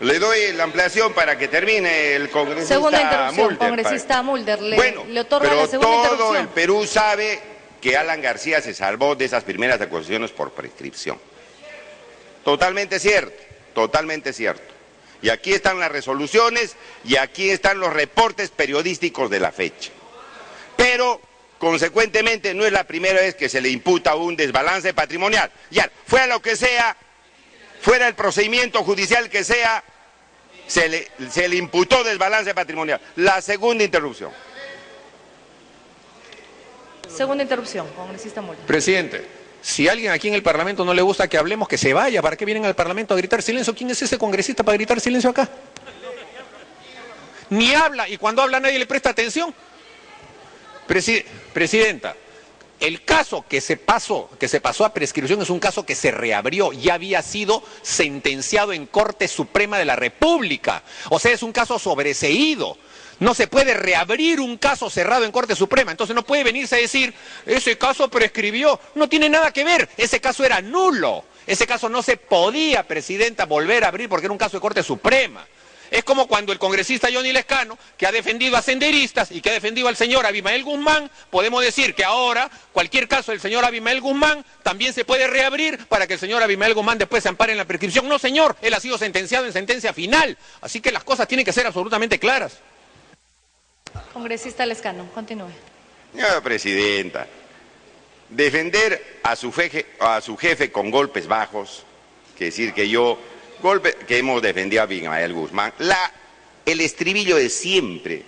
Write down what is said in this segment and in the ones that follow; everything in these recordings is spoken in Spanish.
Le doy la ampliación para que termine el congresista Segunda interrupción, Mulder. congresista Mulder. Le otorga pero la segunda todo interrupción. el Perú sabe que Alan García se salvó de esas primeras acusaciones por prescripción. Totalmente cierto, totalmente cierto. Y aquí están las resoluciones y aquí están los reportes periodísticos de la fecha. Pero, consecuentemente, no es la primera vez que se le imputa un desbalance patrimonial. Ya, fuera lo que sea, fuera el procedimiento judicial que sea, se le imputó desbalance patrimonial. La segunda interrupción. Segunda interrupción, congresista Mulder. Presidente, si a alguien aquí en el Parlamento no le gusta que hablemos, que se vaya. ¿Para qué vienen al Parlamento a gritar silencio? ¿Quién es ese congresista para gritar silencio acá? Ni habla, y cuando habla nadie le presta atención. Presidenta, el caso que se pasó a prescripción es un caso que se reabrió, ya había sido sentenciado en Corte Suprema de la República. O sea, es un caso sobreseído. No se puede reabrir un caso cerrado en Corte Suprema, entonces no puede venirse a decir, ese caso prescribió. No tiene nada que ver, ese caso era nulo. Ese caso no se podía, presidenta, volver a abrir porque era un caso de Corte Suprema. Es como cuando el congresista Johnny Lescano, que ha defendido a senderistas y que ha defendido al señor Abimael Guzmán, podemos decir que ahora cualquier caso del señor Abimael Guzmán también se puede reabrir para que el señor Abimael Guzmán después se ampare en la prescripción. No, señor, él ha sido sentenciado en sentencia final. Así que las cosas tienen que ser absolutamente claras. Congresista Lescano, continúe. Señora presidenta, defender a su jefe con golpes bajos, que decir que que hemos defendido a Abimael Guzmán, el estribillo de siempre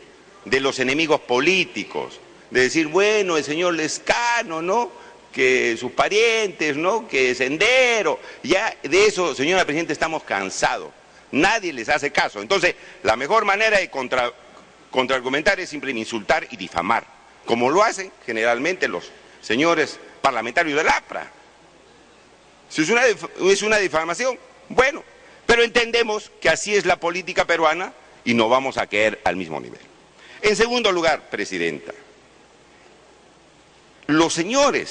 de los enemigos políticos, de decir, bueno, el señor Lescano, ¿no?, que sus parientes, ¿no?, que Sendero, ya de eso, señora presidenta, estamos cansados, nadie les hace caso. Entonces, la mejor manera de contraargumentar es simplemente insultar y difamar, como lo hacen generalmente los señores parlamentarios del APRA. Si es una difamación, bueno, pero entendemos que así es la política peruana y no vamos a caer al mismo nivel. En segundo lugar, presidenta, los señores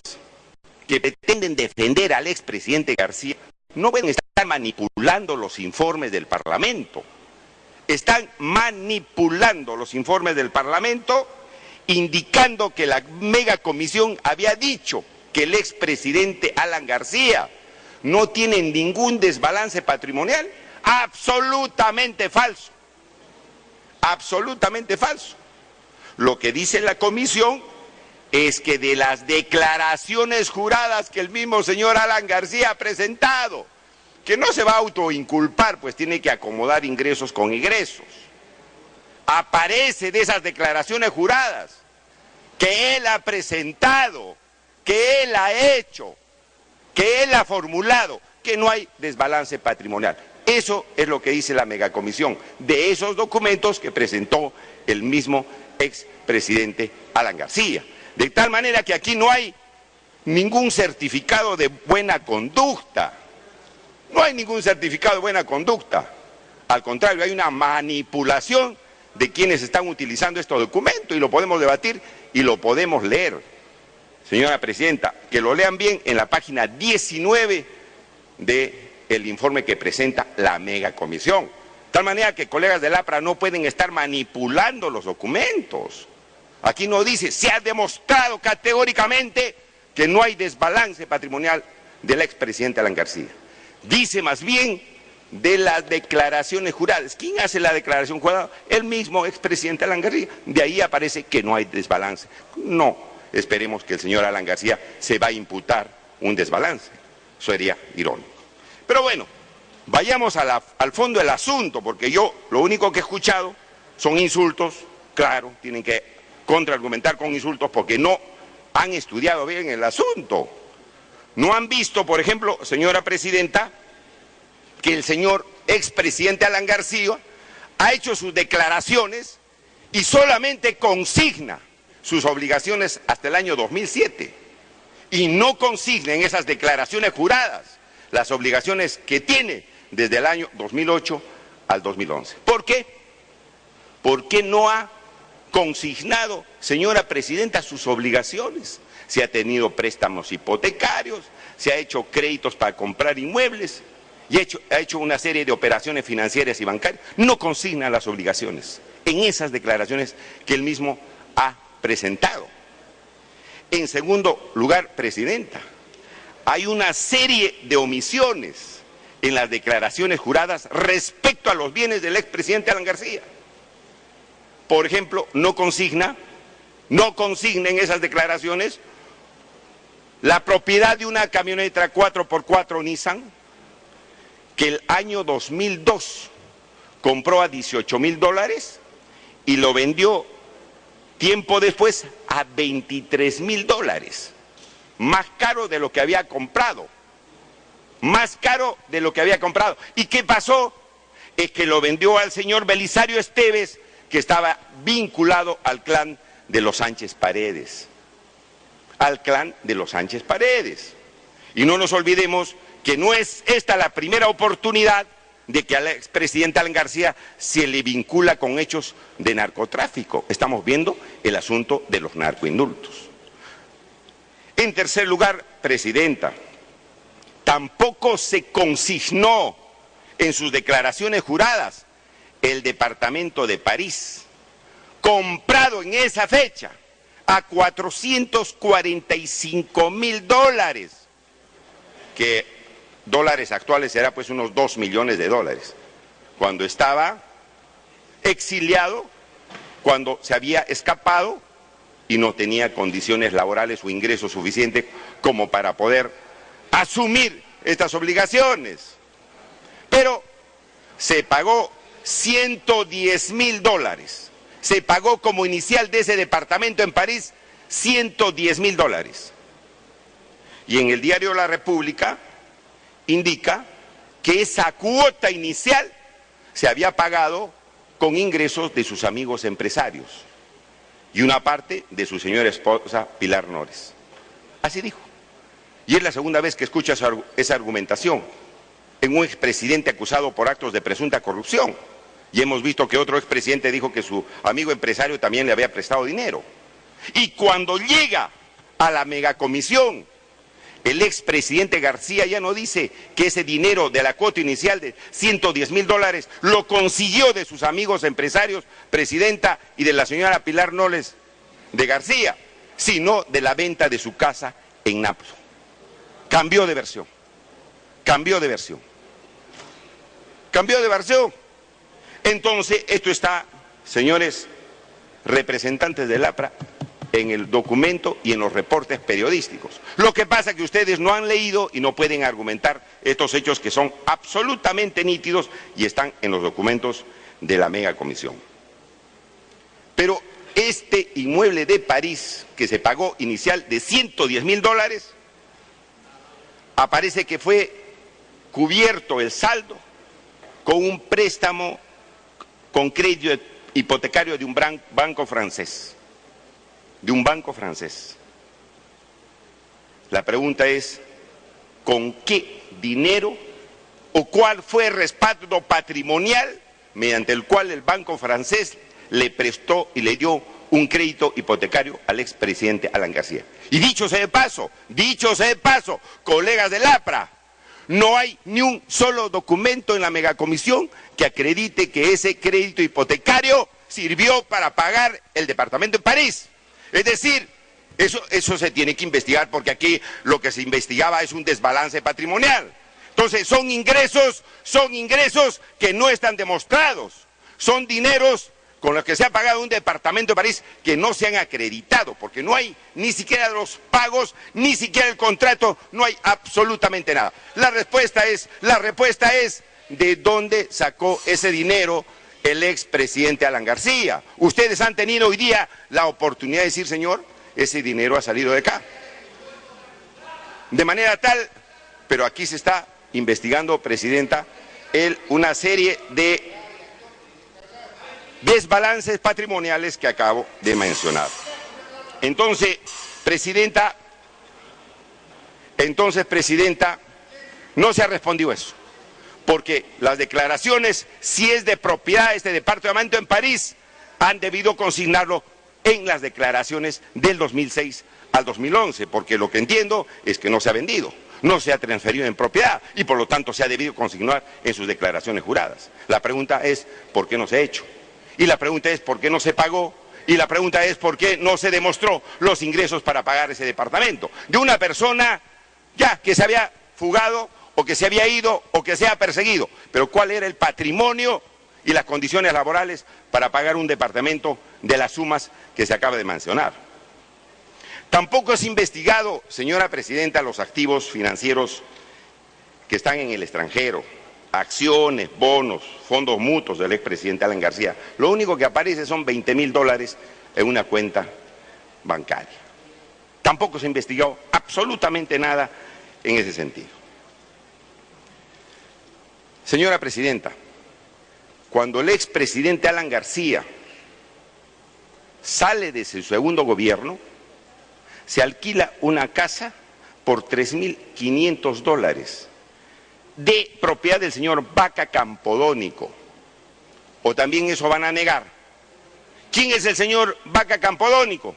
que pretenden defender al expresidente García no pueden estar manipulando los informes del Parlamento. Están manipulando los informes del Parlamento, indicando que la megacomisión había dicho que el expresidente Alan García no tiene ningún desbalance patrimonial. Absolutamente falso. Absolutamente falso. Lo que dice la comisión es que de las declaraciones juradas que el mismo señor Alan García ha presentado, que no se va a autoinculpar, pues tiene que acomodar ingresos con egresos. Aparece de esas declaraciones juradas que él ha presentado, que él ha hecho, que él ha formulado, que no hay desbalance patrimonial. Eso es lo que dice la megacomisión de esos documentos que presentó el mismo expresidente Alan García. De tal manera que aquí no hay ningún certificado de buena conducta. No hay ningún certificado de buena conducta. Al contrario, hay una manipulación de quienes están utilizando estos documentos y lo podemos debatir y lo podemos leer. Señora presidenta, que lo lean bien en la página 19 del informe que presenta la megacomisión. De tal manera que colegas del APRA no pueden estar manipulando los documentos. Aquí no dice, se ha demostrado categóricamente que no hay desbalance patrimonial del expresidente Alan García. Dice más bien de las declaraciones juradas. ¿Quién hace la declaración jurada? El mismo expresidente Alan García. De ahí aparece que no hay desbalance. No, esperemos que el señor Alan García se va a imputar un desbalance. Sería irónico. Pero bueno, vayamos al fondo del asunto, porque yo lo único que he escuchado son insultos. Claro, tienen que contraargumentar con insultos porque no han estudiado bien el asunto. No han visto, por ejemplo, señora presidenta, que el señor expresidente Alan García ha hecho sus declaraciones y solamente consigna sus obligaciones hasta el año 2007 y no consigna en esas declaraciones juradas las obligaciones que tiene desde el año 2008 al 2011. ¿Por qué? ¿Por qué no ha consignado, señora presidenta, sus obligaciones? Se ha tenido préstamos hipotecarios, se ha hecho créditos para comprar inmuebles y ha hecho una serie de operaciones financieras y bancarias, no consigna las obligaciones en esas declaraciones que él mismo ha presentado. En segundo lugar, Presidenta, hay una serie de omisiones en las declaraciones juradas respecto a los bienes del expresidente Alan García. Por ejemplo, no consigna en esas declaraciones la propiedad de una camioneta 4x4 Nissan que el año 2002 compró a $18.000 y lo vendió tiempo después a $23.000, más caro de lo que había comprado, más caro de lo que había comprado. ¿Y qué pasó? Es que lo vendió al señor Belisario Esteves, que estaba vinculado al clan de los Sánchez Paredes, al clan de los Sánchez Paredes. Y no nos olvidemos que no es esta la primera oportunidad de que al expresidente Alan García se le vincula con hechos de narcotráfico. Estamos viendo el asunto de los narcoindultos. En tercer lugar, Presidenta, tampoco se consignó en sus declaraciones juradas el departamento de París, comprado en esa fecha a $445.000, que dólares actuales será pues unos $2 millones, cuando estaba exiliado, cuando se había escapado y no tenía condiciones laborales o ingresos suficientes como para poder asumir estas obligaciones. Pero se pagó $110.000, se pagó como inicial de ese departamento en París $110.000. Y en el diario La República indica que esa cuota inicial se había pagado con ingresos de sus amigos empresarios y una parte de su señora esposa Pilar Nores. Así dijo. Y es la segunda vez que escucho esa argumentación en un expresidente acusado por actos de presunta corrupción. Y hemos visto que otro expresidente dijo que su amigo empresario también le había prestado dinero. Y cuando llega a la megacomisión, el expresidente García ya no dice que ese dinero de la cuota inicial de $110.000 lo consiguió de sus amigos empresarios, Presidenta, y de la señora Pilar Nores de García, sino de la venta de su casa en Naplo. Cambió de versión, cambió de versión, cambió de versión. Entonces, esto está, señores representantes del APRA, en el documento y en los reportes periodísticos. Lo que pasa es que ustedes no han leído y no pueden argumentar estos hechos que son absolutamente nítidos y están en los documentos de la megacomisión. Pero este inmueble de París, que se pagó inicial de $110.000, aparece que fue cubierto el saldo con un préstamo con crédito hipotecario de un banco francés. La pregunta es, ¿con qué dinero o cuál fue el respaldo patrimonial mediante el cual el banco francés le prestó y le dio un crédito hipotecario al expresidente Alan García? Y dicho sea de paso, colegas del APRA, no hay ni un solo documento en la megacomisión que acredite que ese crédito hipotecario sirvió para pagar el departamento en París. Es decir, eso se tiene que investigar, porque aquí lo que se investigaba es un desbalance patrimonial. Entonces son ingresos que no están demostrados, son dineros con los que se ha pagado un departamento de París que no se han acreditado, porque no hay ni siquiera los pagos, ni siquiera el contrato, no hay absolutamente nada. La respuesta es, ¿de dónde sacó ese dinero el expresidente Alan García? Ustedes han tenido hoy día la oportunidad de decir, señor, ese dinero ha salido de acá. De manera tal, pero aquí se está investigando, Presidenta, una serie de desbalances patrimoniales que acabo de mencionar. Entonces, Presidenta, no se ha respondido eso, porque las declaraciones, si es de propiedad de este departamento en París, han debido consignarlo en las declaraciones del 2006 al 2011, porque lo que entiendo es que no se ha vendido. no se ha transferido en propiedad y por lo tanto se ha debido consignar en sus declaraciones juradas. La pregunta es, ¿por qué no se ha hecho? Y la pregunta es, ¿por qué no se pagó? Y la pregunta es, ¿por qué no se demostró los ingresos para pagar ese departamento? De una persona ya que se había fugado o que se había ido o que se ha perseguido. Pero ¿cuál era el patrimonio y las condiciones laborales para pagar un departamento de las sumas que se acaba de mencionar? Tampoco es investigado, señora Presidenta, los activos financieros que están en el extranjero, acciones, bonos, fondos mutuos del expresidente Alan García. Lo único que aparece son $20.000 en una cuenta bancaria. Tampoco se investigó absolutamente nada en ese sentido. Señora Presidenta, cuando el expresidente Alan García sale de su segundo gobierno, se alquila una casa por $3.500 de propiedad del señor Vaca Campodónico. ¿O también eso van a negar? ¿Quién es el señor Vaca Campodónico?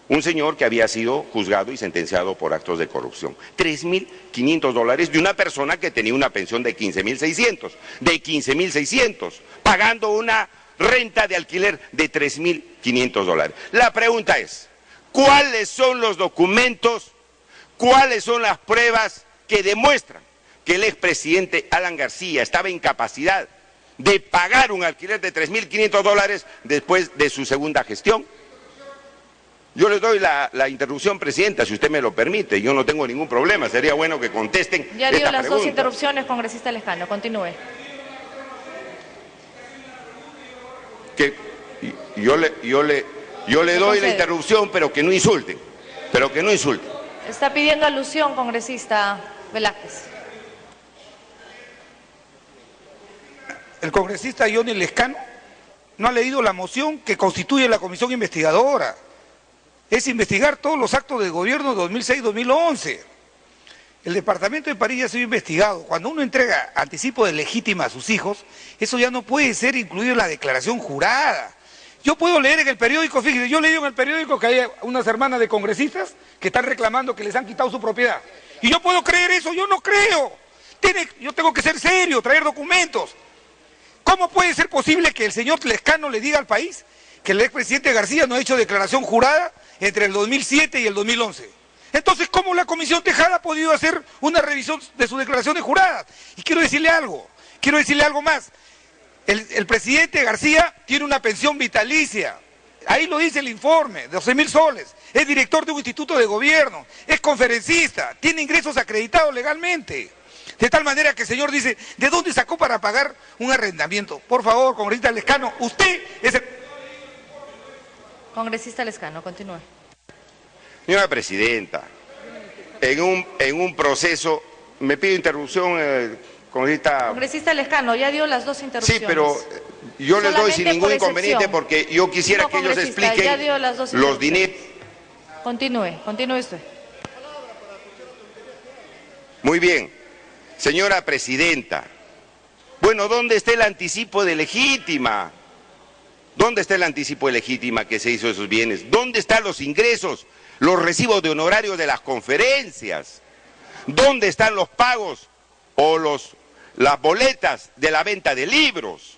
Un señor que había sido juzgado y sentenciado por actos de corrupción. $3.500 de una persona que tenía una pensión de 15.600, pagando una renta de alquiler de $3.500. La pregunta es, ¿cuáles son los documentos, cuáles son las pruebas que demuestran que el expresidente Alan García estaba en capacidad de pagar un alquiler de $3.500 después de su segunda gestión? Yo les doy la interrupción, Presidenta, si usted me lo permite. Yo no tengo ningún problema, sería bueno que contesten esta pregunta. Ya dio las dos interrupciones, congresista Lescano, continúe. Yo le doy la interrupción, pero que no insulten, Está pidiendo alusión, congresista Velázquez. El congresista Johnny Lescano no ha leído la moción que constituye la comisión investigadora. Es investigar todos los actos de gobierno de 2006-2011. El departamento de París ya ha sido investigado. Cuando uno entrega anticipo de legítima a sus hijos, eso ya no puede ser incluido en la declaración jurada. Yo puedo leer en el periódico, fíjese, yo leí en el periódico que hay unas hermanas de congresistas que están reclamando que les han quitado su propiedad. Y yo puedo creer eso, yo no creo. Yo tengo que ser serio, traer documentos. ¿Cómo puede ser posible que el señor Lescano le diga al país que el expresidente García no ha hecho declaración jurada entre el 2007 y el 2011? Entonces, ¿cómo la Comisión Tejada ha podido hacer una revisión de sus declaraciones juradas? Y quiero decirle algo más. El presidente García tiene una pensión vitalicia, ahí lo dice el informe, de 12.000 soles, es director de un instituto de gobierno, es conferencista, tiene ingresos acreditados legalmente. De tal manera que el señor dice, ¿de dónde sacó para pagar un arrendamiento? Por favor, congresista Lescano, usted es el... Congresista Lescano, continúe. Señora Presidenta, en un proceso, me pido interrupción, congresista Lescano, ya dio las dos interrupciones. Sí, pero yo les doy sin ningún inconveniente porque yo quisiera que ellos expliquen los dineros. Continúe usted. Muy bien. Señora Presidenta, bueno, ¿dónde está el anticipo de legítima? ¿Dónde está el anticipo de legítima que se hizo de esos bienes? ¿Dónde están los ingresos, los recibos de honorarios de las conferencias? ¿Dónde están los pagos o las boletas de la venta de libros?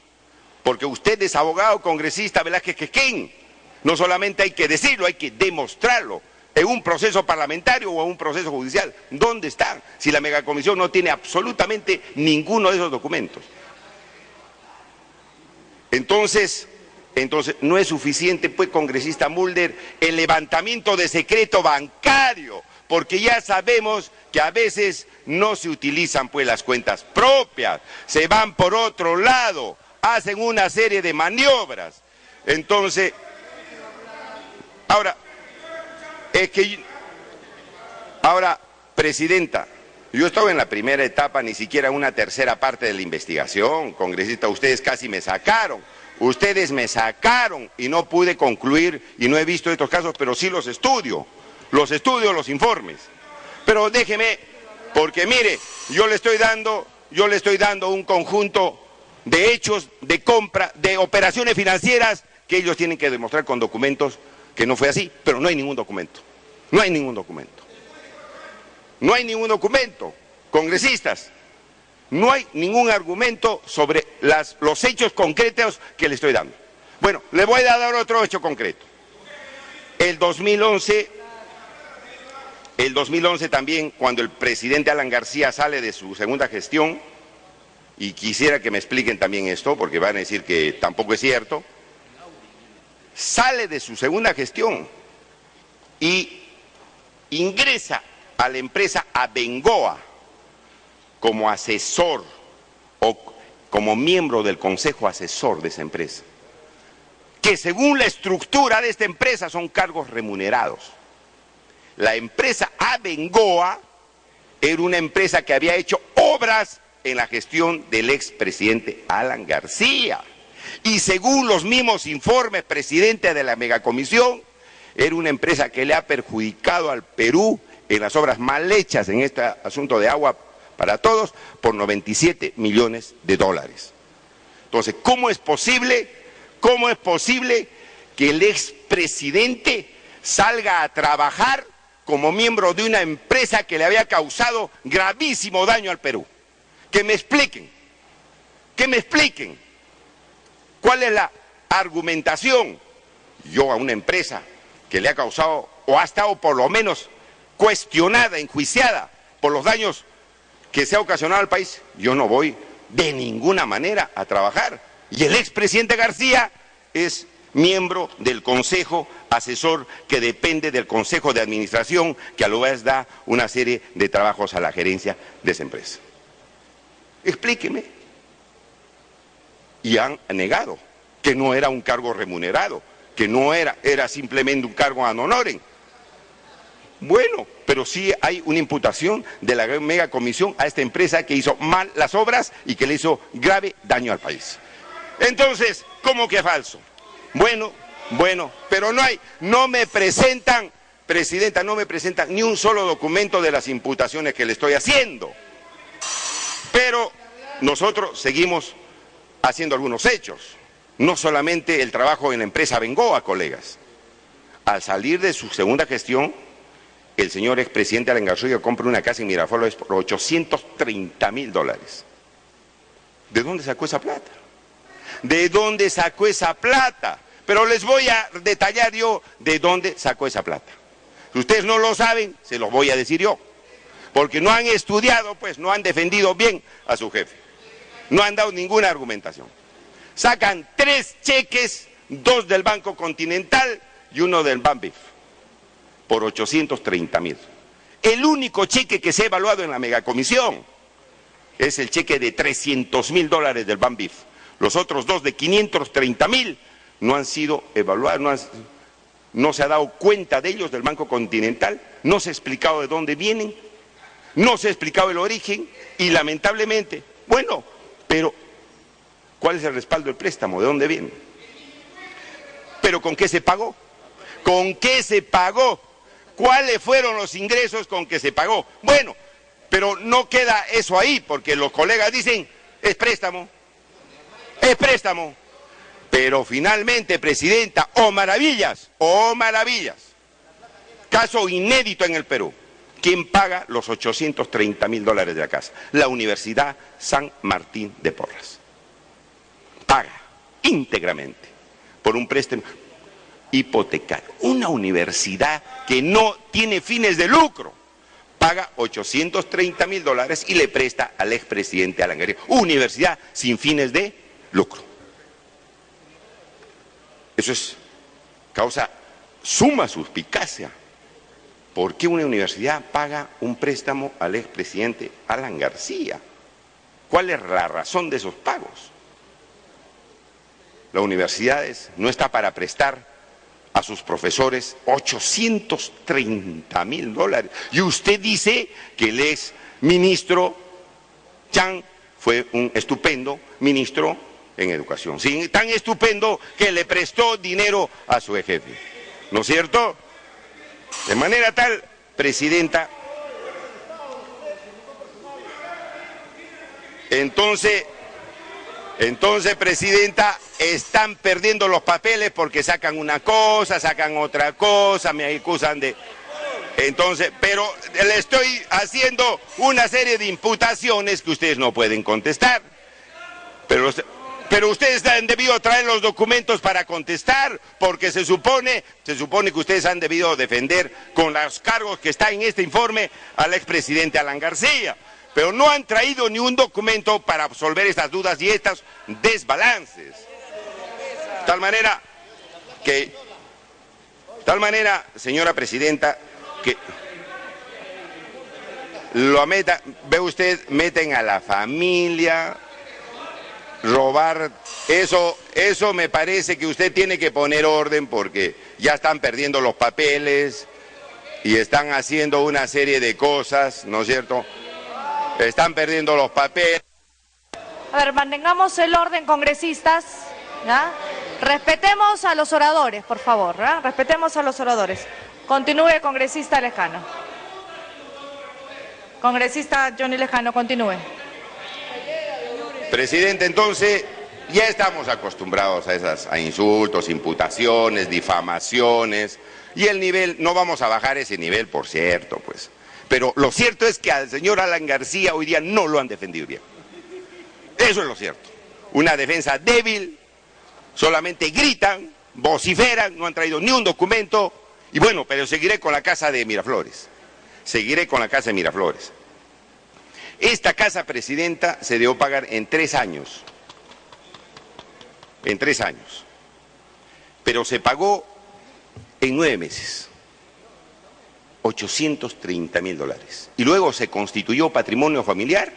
Porque usted es abogado, congresista Velázquez Quequén. No solamente hay que decirlo, hay que demostrarlo. En un proceso parlamentario o en un proceso judicial, ¿dónde están? Si la megacomisión no tiene absolutamente ninguno de esos documentos. Entonces no es suficiente, pues, congresista Mulder, el levantamiento de secreto bancario, porque ya sabemos que a veces no se utilizan, pues, las cuentas propias, se van por otro lado, hacen una serie de maniobras. Entonces, ahora, Presidenta, yo estaba en la primera etapa, ni siquiera una tercera parte de la investigación, congresista, ustedes casi me sacaron y no pude concluir y no he visto estos casos, pero sí los estudio, los informes. Pero déjeme, porque mire, yo le estoy dando un conjunto de hechos de compra, de operaciones financieras que ellos tienen que demostrar con documentos que no fue así, pero no hay ningún documento. No hay ningún documento. Congresistas, no hay ningún argumento sobre los hechos concretos que le estoy dando. Bueno, le voy a dar otro hecho concreto. El 2011 también, cuando el presidente Alan García sale de su segunda gestión, y quisiera que me expliquen también esto, porque van a decir que tampoco es cierto, sale de su segunda gestión y ingresa a la empresa Abengoa como asesor o como miembro del consejo asesor de esa empresa, que según la estructura de esta empresa son cargos remunerados. La empresa Abengoa era una empresa que había hecho obras en la gestión del expresidente Alan García. Y según los mismos informes, presidente de la megacomisión, era una empresa que le ha perjudicado al Perú en las obras mal hechas en este asunto de agua para todos por 97 millones de dólares. Entonces, ¿cómo es posible que el expresidente salga a trabajar como miembro de una empresa que le había causado gravísimo daño al Perú? Que me expliquen, ¿cuál es la argumentación? Yo a una empresa que le ha causado, o ha estado por lo menos cuestionada, enjuiciada por los daños que se ha ocasionado al país, yo no voy de ninguna manera a trabajar. Y el expresidente García es miembro del consejo asesor que depende del consejo de administración, que a la vez da una serie de trabajos a la gerencia de esa empresa. Explíqueme. Y han negado que no era un cargo remunerado, que no era simplemente un cargo ad honorem. Bueno, pero sí hay una imputación de la megacomisión a esta empresa que hizo mal las obras y que le hizo grave daño al país. Entonces, ¿cómo que falso? Bueno, pero no me presentan, presidenta, no me presentan ni un solo documento de las imputaciones que le estoy haciendo. Pero nosotros seguimos haciendo algunos hechos, no solamente el trabajo en la empresa Abengoa, colegas. Al salir de su segunda gestión, el señor expresidente Alan García compra una casa en Miraflores por $830.000. ¿De dónde sacó esa plata? ¿De dónde sacó esa plata? Pero les voy a detallar yo de dónde sacó esa plata. Si ustedes no lo saben, se los voy a decir yo. Porque no han estudiado, pues no han defendido bien a su jefe. No han dado ninguna argumentación. Sacan 3 cheques, 2 del Banco Continental y 1 del Banbif, por $830.000. El único cheque que se ha evaluado en la megacomisión es el cheque de $300.000 del Banbif. Los otros 2 de $530.000 no han sido evaluados, no se ha dado cuenta de ellos del Banco Continental, no se ha explicado de dónde vienen, no se ha explicado el origen y lamentablemente, bueno, pero ¿cuál es el respaldo del préstamo? ¿De dónde viene? ¿Pero con qué se pagó? ¿Con qué se pagó? ¿Cuáles fueron los ingresos con que se pagó? Bueno, pero no queda eso ahí, porque los colegas dicen, es préstamo. Pero finalmente, presidenta, ¡oh maravillas! Caso inédito en el Perú. ¿Quién paga los $830.000 de la casa? La Universidad San Martín de Porras. Paga íntegramente por un préstamo hipotecario. Una universidad que no tiene fines de lucro paga $830.000 y le presta al expresidente Alan García. Universidad sin fines de lucro. Eso causa suma suspicacia. ¿Por qué una universidad paga un préstamo al expresidente Alan García? ¿Cuál es la razón de esos pagos? La universidad no está para prestar a sus profesores $830.000. Y usted dice que el ex ministro Chang fue un estupendo ministro en educación. Sí, tan estupendo que le prestó dinero a su jefe. ¿No es cierto? De manera tal, presidenta, entonces, presidenta, están perdiendo los papeles porque sacan una cosa, sacan otra cosa, me acusan de... Entonces, pero le estoy haciendo una serie de imputaciones que ustedes no pueden contestar. Pero ustedes han debido traer los documentos para contestar, porque se supone que ustedes han debido defender con los cargos que está en este informe al expresidente Alan García. Pero no han traído ni un documento para absolver estas dudas y estos desbalances. De tal manera, señora presidenta, que ve usted, meten a la familia, robar, eso me parece que usted tiene que poner orden, porque ya están perdiendo los papeles y están haciendo una serie de cosas, ¿no es cierto? Están perdiendo los papeles. A ver, mantengamos el orden, congresistas, ¿ya? Respetemos a los oradores, por favor, ¿ya? Respetemos a los oradores. Continúe, congresista Lejano. Congresista Johnny Lejano, continúe. Presidente, entonces, ya estamos acostumbrados a insultos, imputaciones, difamaciones, y el nivel, no vamos a bajar ese nivel, por cierto, pues. Pero lo cierto es que al señor Alan García hoy día no lo han defendido bien. Eso es lo cierto. Una defensa débil, solamente gritan, vociferan, no han traído ni un documento, y bueno, pero seguiré con la casa de Miraflores. Seguiré con la casa de Miraflores. Esta casa, presidenta, se debió pagar en 3 años. En 3 años. Pero se pagó en 9 meses. $830.000. Y luego se constituyó patrimonio familiar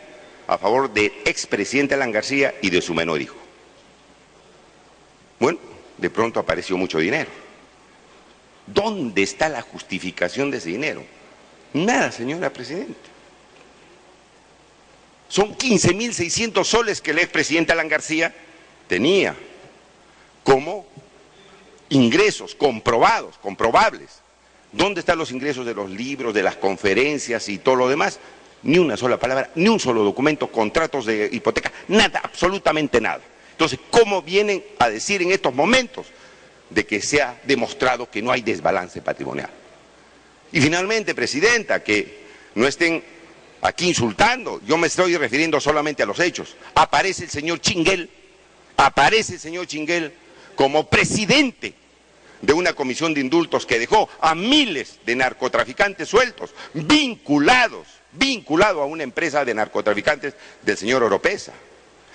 a favor del expresidente Alan García y de su menor hijo. Bueno, de pronto apareció mucho dinero. ¿Dónde está la justificación de ese dinero? Nada, señora presidenta. Son 15.600 soles que el expresidente Alan García tenía como ingresos comprobados, comprobables. ¿Dónde están los ingresos de los libros, de las conferencias y todo lo demás? Ni una sola palabra, ni un solo documento, contratos de hipoteca, nada, absolutamente nada. Entonces, ¿cómo vienen a decir en estos momentos de que se ha demostrado que no hay desbalance patrimonial? Y finalmente, presidenta, que no estén aquí insultando, yo me estoy refiriendo solamente a los hechos. Aparece el señor Chinguel como presidente de una comisión de indultos que dejó a miles de narcotraficantes sueltos, vinculados a una empresa de narcotraficantes del señor Oropesa.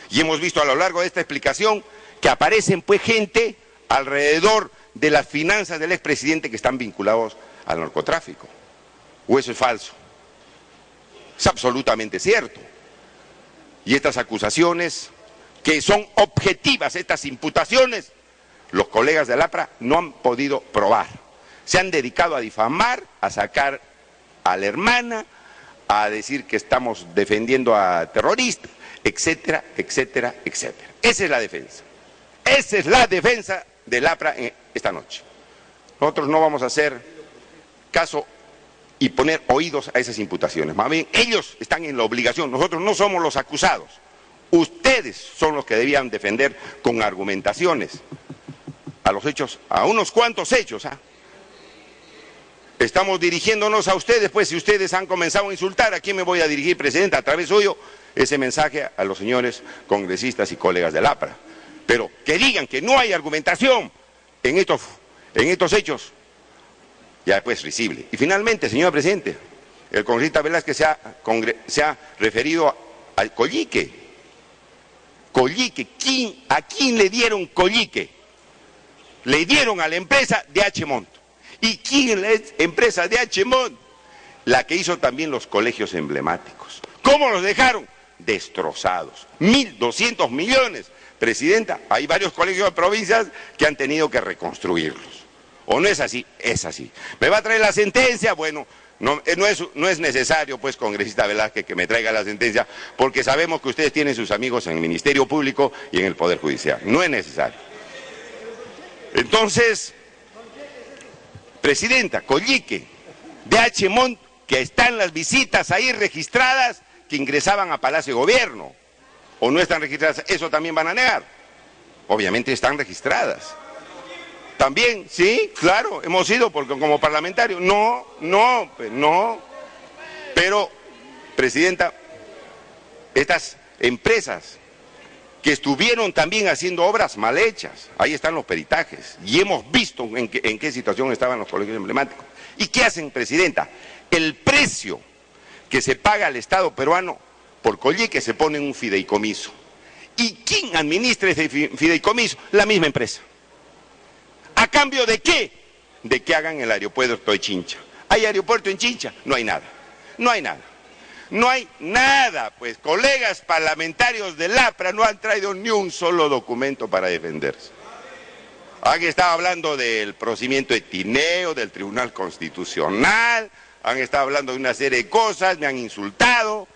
Y hemos visto a lo largo de esta explicación que aparecen pues gente alrededor de las finanzas del expresidente que están vinculados al narcotráfico. ¿O eso es falso? Es absolutamente cierto. Y estas acusaciones, que son objetivas, estas imputaciones, los colegas del APRA no han podido probar. Se han dedicado a difamar, a sacar a la hermana, a decir que estamos defendiendo a terroristas, etcétera, etcétera, etcétera. Esa es la defensa. Esa es la defensa del APRA esta noche. Nosotros no vamos a hacer caso y poner oídos a esas imputaciones. Más bien, ellos están en la obligación, nosotros no somos los acusados. Ustedes son los que debían defender con argumentaciones a los hechos, a unos cuantos hechos. Estamos dirigiéndonos a ustedes, pues si ustedes han comenzado a insultar, ¿a quién me voy a dirigir, presidenta? A través suyo, ese mensaje a los señores congresistas y colegas del APRA. Pero que digan que no hay argumentación en estos hechos, ya es risible. Y finalmente, señor presidente, el congresista Velázquez se ha referido al Collique. Collique, ¿a quién le dieron Collique? Le dieron a la empresa de H. Montt. ¿Y quién es la empresa de H. Montt? La que hizo también los colegios emblemáticos. ¿Cómo los dejaron? Destrozados. 1.200 millones. Presidenta, hay varios colegios de provincias que han tenido que reconstruirlos. ¿O no es así? Es así. ¿Me va a traer la sentencia? Bueno, no es necesario, pues, congresista Velázquez, que me traiga la sentencia, porque sabemos que ustedes tienen sus amigos en el Ministerio Público y en el Poder Judicial. No es necesario. Entonces, presidenta, Collique, de H. Montt, que están las visitas ahí registradas que ingresaban a Palacio de Gobierno, o no están registradas, eso también van a negar. Obviamente están registradas. También, sí, claro, hemos ido porque como parlamentario. No. Pero, Presidenta, estas empresas que estuvieron también haciendo obras mal hechas, ahí están los peritajes, y hemos visto en qué situación estaban los colegios emblemáticos. ¿Y qué hacen, Presidenta? El precio que se paga al Estado peruano por Collique se pone en un fideicomiso. ¿Y quién administra ese fideicomiso? La misma empresa. ¿A cambio de qué? De que hagan el aeropuerto de Chincha. ¿Hay aeropuerto en Chincha? No hay nada. No hay nada. No hay nada, pues colegas parlamentarios del APRA no han traído ni un solo documento para defenderse. Han estado hablando del procedimiento de Tineo, del Tribunal Constitucional, han estado hablando de una serie de cosas, me han insultado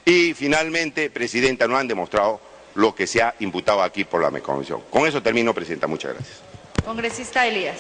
y finalmente, Presidenta, no han demostrado lo que se ha imputado aquí por la Comisión. Con eso termino, Presidenta. Muchas gracias. Congresista Elías.